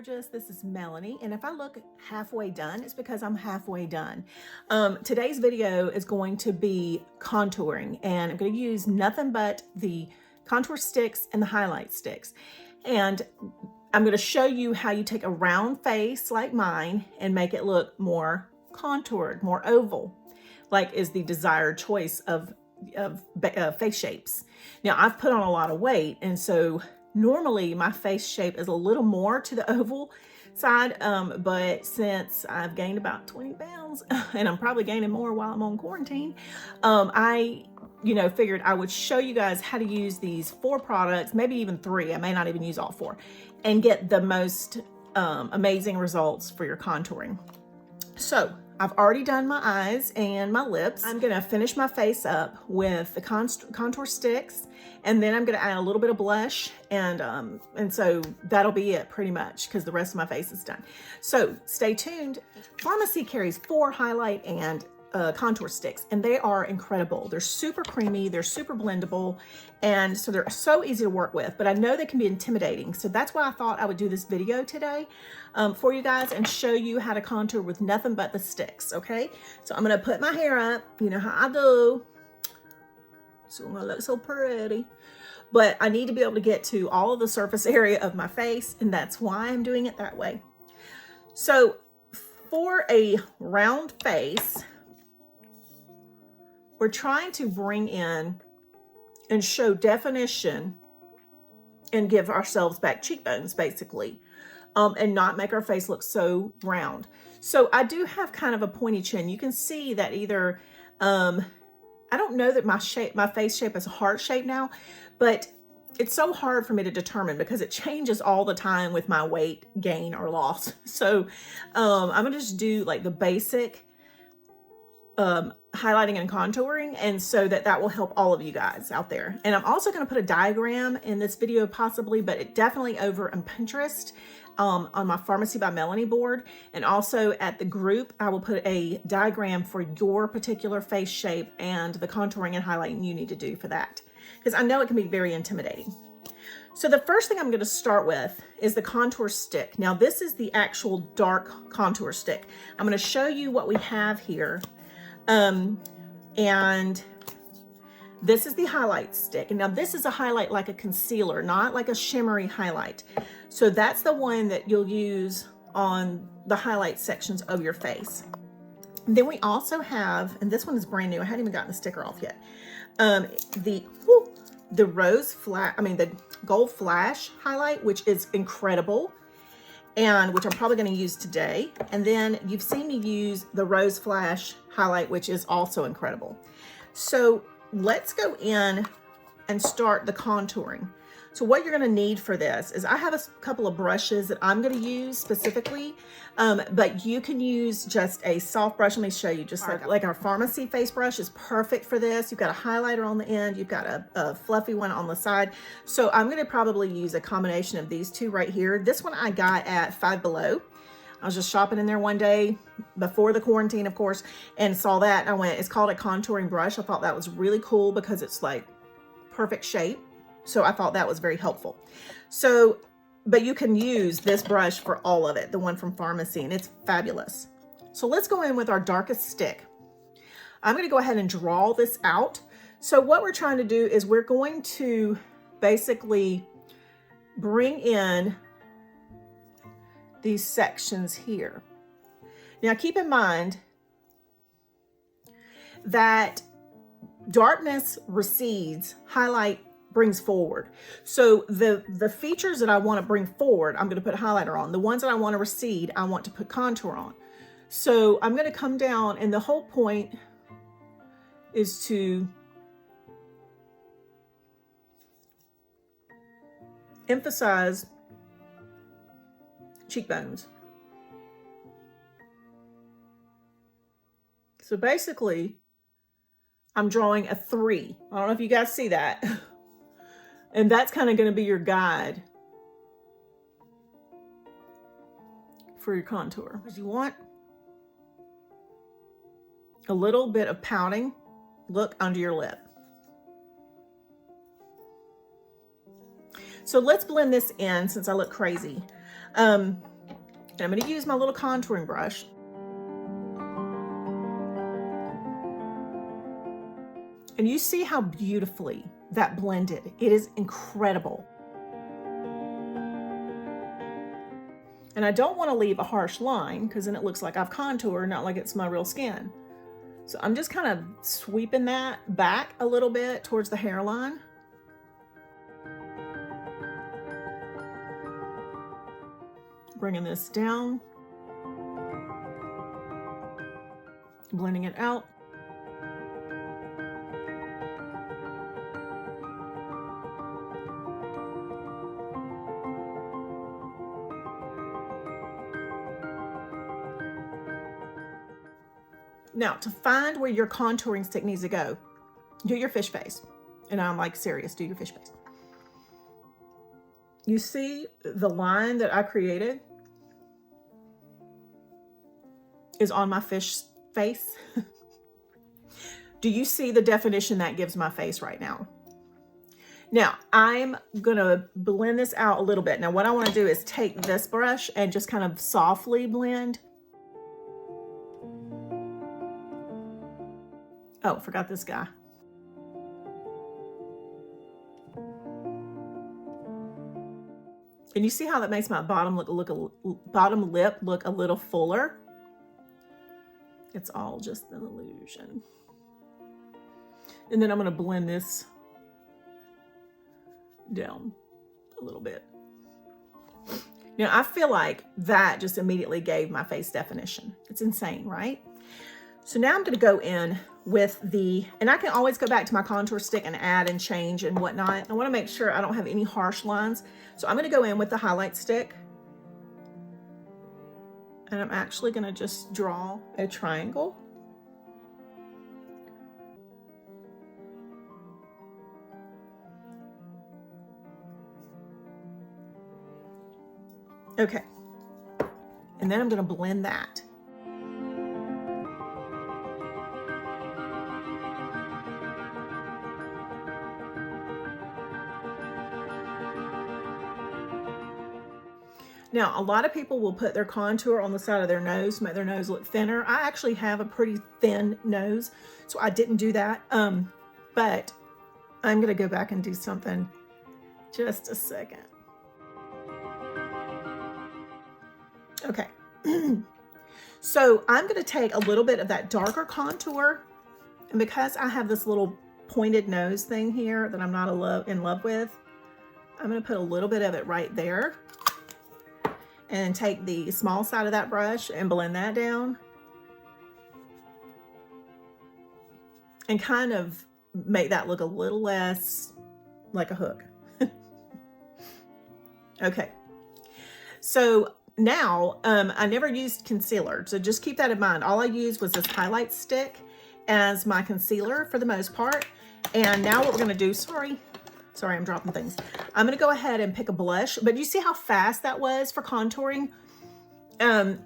gorgeous. This is Melanie, and if I look halfway done, it's because I'm halfway done. Today's video is going to be contouring, and I'm going to use nothing but the contour sticks and the highlight sticks. And I'm going to show you how you take a round face like mine and make it look more contoured, more oval, like is the desired choice of face shapes. Now, I've put on a lot of weight, and so normally my face shape is a little more to the oval side, but since I've gained about 20 pounds and I'm probably gaining more while I'm on quarantine, I figured I would show you guys how to use these 4 products, maybe even 3. I may not even use all 4, and get the most amazing results for your contouring. So I've already done my eyes and my lips. I'm gonna finish my face up with the contour sticks, and then I'm gonna add a little bit of blush, and so that'll be it pretty much, because the rest of my face is done. So stay tuned. Farmasi carries 4 highlight and contour sticks, and they are incredible. They're super creamy, they're super blendable, and so they're so easy to work with, but I know they can be intimidating. So that's why I thought I would do this video today for you guys and show you how to contour with nothing but the sticks, okay? So I'm gonna put my hair up, you know how I do. So I'm gonna look so pretty. But I need to be able to get to all of the surface area of my face, and that's why I'm doing it that way. So for a round face, we're trying to bring in and show definition and give ourselves back cheekbones, basically, and not make our face look so round. So I do have kind of a pointy chin. You can see that either, I don't know that my face shape is a heart shape now, but it's so hard for me to determine because it changes all the time with my weight gain or loss. So I'm gonna just do like the basic highlighting and contouring, and so that will help all of you guys out there. And I'm also going to put a diagram in this video possibly, but it definitely over on Pinterest on my Farmasi by Melanie board, and also at the group I will put a diagram for your particular face shape and the contouring and highlighting you need to do for that, because I know it can be very intimidating. So the first thing I'm going to start with is the contour stick. Now this is the actual dark contour stick. I'm going to show you what we have here. And this is the highlight stick. And now this is a highlight like a concealer, not like a shimmery highlight. So that's the one that you'll use on the highlight sections of your face. And then we also have, and this one is brand new, I hadn't even gotten the sticker off yet. The gold flash highlight, which is incredible, and which I'm probably going to use today. And then you've seen me use the rose flash highlight, which is also incredible. So let's go in and start the contouring. So what you're going to need for this is, I have a couple of brushes that I'm going to use specifically, but you can use just a soft brush. Let me show you, just like our Farmasi face brush is perfect for this. You've got a highlighter on the end, you've got a fluffy one on the side. So I'm going to probably use a combination of these 2 right here. This one I got at Five Below. I was just shopping in there one day before the quarantine, of course, and saw that, and I went, it's called a contouring brush. I thought that was really cool because it's like perfect shape. So I thought that was very helpful. So, but you can use this brush for all of it, the one from Farmasi, and it's fabulous. So let's go in with our darkest stick. I'm gonna go ahead and draw this out. So what we're trying to do is we're going to basically bring in these sections here. Now keep in mind that darkness recedes, highlight brings forward. So the features that I want to bring forward, I'm going to put highlighter on. The ones that I want to recede, I want to put contour on. So I'm going to come down, and the whole point is to emphasize cheekbones. So basically, I'm drawing a 3. I don't know if you guys see that. And that's kind of going to be your guide for your contour. Because you want a little bit of pouting look under your lip. So let's blend this in since I look crazy. And I'm going to use my little contouring brush. And you see how beautifully that blended. It is incredible. And I don't want to leave a harsh line because then it looks like I've contoured, not like it's my real skin. So I'm just kind of sweeping that back a little bit towards the hairline. Bringing this down. Blending it out. Now, to find where your contouring stick needs to go, do your fish face. And I'm like serious, do your fish face. You see the line that I created is on my fish face. Do you see the definition that gives my face right now? Now, I'm gonna blend this out a little bit. Now, what I wanna do is take this brush and just kind of softly blend. Oh, forgot this guy. And you see how that makes my bottom lip look a little fuller? It's all just an illusion. And then I'm going to blend this down a little bit. Now, I feel like that just immediately gave my face definition. It's insane, right? So now I'm going to go in with and I can always go back to my contour stick and add and change and whatnot. I want to make sure I don't have any harsh lines. So I'm going to go in with the highlight stick. And I'm actually going to just draw a triangle. Okay. And then I'm going to blend that. Now, a lot of people will put their contour on the side of their nose to make their nose look thinner. I actually have a pretty thin nose, so I didn't do that. But I'm going to go back and do something. Just a second. Okay. So I'm going to take a little bit of that darker contour. And because I have this little pointed nose thing here that I'm not in love with, I'm going to put a little bit of it right there. And take the small side of that brush and blend that down. And kind of make that look a little less like a hook. Okay. So now, I never used concealer, so just keep that in mind. All I used was this highlight stick as my concealer for the most part. And now what we're gonna do, sorry, I'm dropping things. I'm gonna go ahead and pick a blush, but you see how fast that was for contouring? And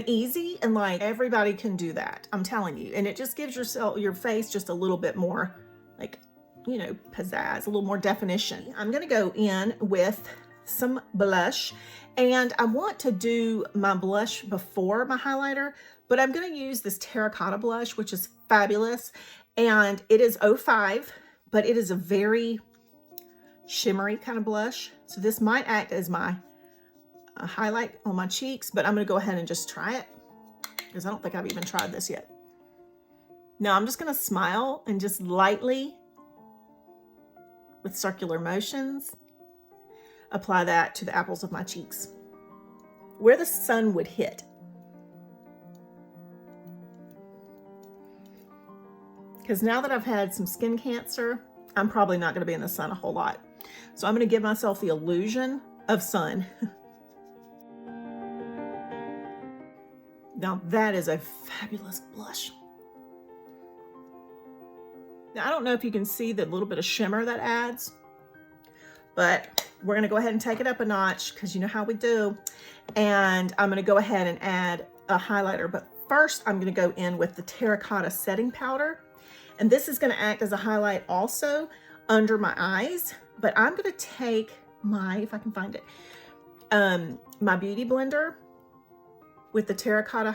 easy, and like everybody can do that, I'm telling you. And it just gives your face just a little bit more, like, you know, pizzazz, a little more definition. I'm gonna go in with some blush, and I want to do my blush before my highlighter, but I'm gonna use this terracotta blush, which is fabulous. And it is 05, but it is a very shimmery kind of blush. So this might act as my highlight on my cheeks, but I'm gonna go ahead and just try it because I don't think I've even tried this yet. Now I'm just gonna smile and just lightly, with circular motions, apply that to the apples of my cheeks, where the sun would hit. Because now that I've had some skin cancer, I'm probably not going to be in the sun a whole lot. So I'm going to give myself the illusion of sun. Now that is a fabulous blush. Now I don't know if you can see the little bit of shimmer that adds, but we're going to go ahead and take it up a notch because you know how we do. And I'm going to go ahead and add a highlighter. But first I'm going to go in with the terracotta setting powder. And this is going to act as a highlight also under my eyes. But I'm going to take my, if I can find it, my beauty blender with the terracotta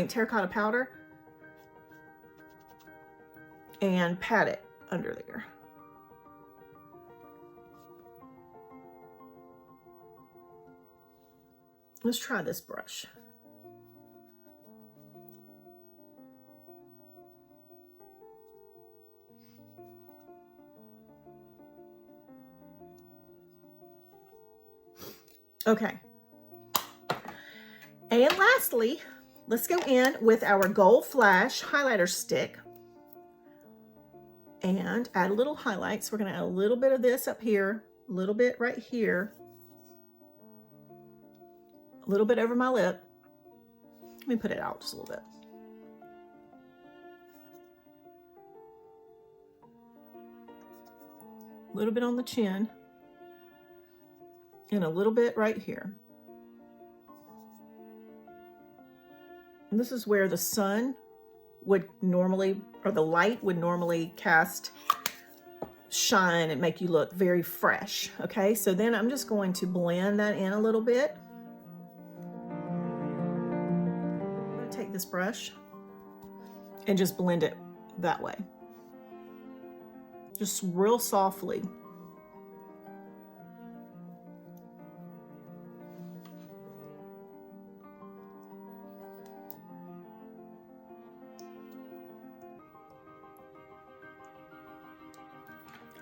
terracotta powder, and pat it under there. Let's try this brush. Okay. And lastly, let's go in with our Gold Flash highlighter stick and add a little highlights. We're going to add a little bit of this up here, a little bit right here, a little bit over my lip. Let me put it out just a little bit. A little bit on the chin and a little bit right here. And this is where the sun would normally, or the light would normally cast shine and make you look very fresh. Okay, so then I'm just going to blend that in a little bit. I'm going to take this brush and just blend it that way. Just real softly.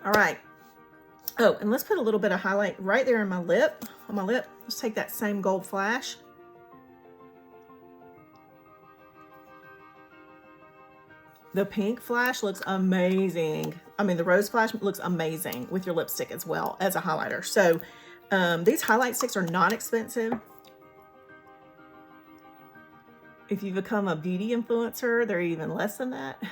All right. Oh, and let's put a little bit of highlight right there on my lip. Let's take that same Gold Flash. The pink flash looks amazing. I mean, the rose flash looks amazing with your lipstick as well as a highlighter. So these highlight sticks are not expensive. If you become a beauty influencer, they're even less than that.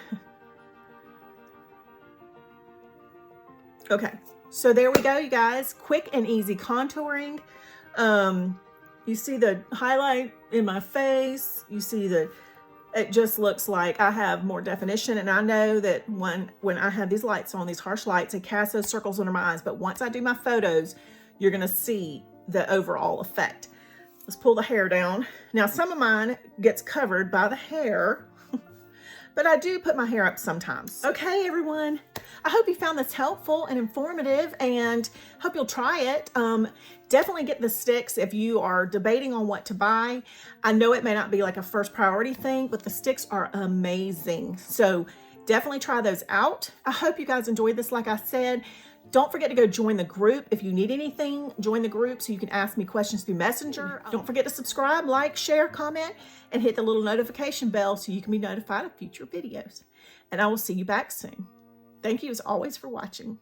Okay, so there we go, you guys. Quick and easy contouring. You see the highlight in my face. You see it just looks like I have more definition. And I know that when I have these lights on, these harsh lights, it casts those circles under my eyes. But once I do my photos, you're gonna see the overall effect. Let's pull the hair down. Now, some of mine gets covered by the hair, but I do put my hair up sometimes. Okay, everyone. I hope you found this helpful and informative, and hope you'll try it. Definitely get the sticks if you are debating on what to buy. I know it may not be like a first priority thing, but the sticks are amazing. So definitely try those out. I hope you guys enjoyed this. Like I said, don't forget to go join the group. If you need anything, join the group so you can ask me questions through Messenger. Don't forget to subscribe, like, share, comment, and hit the little notification bell so you can be notified of future videos. And I will see you back soon. Thank you as always for watching.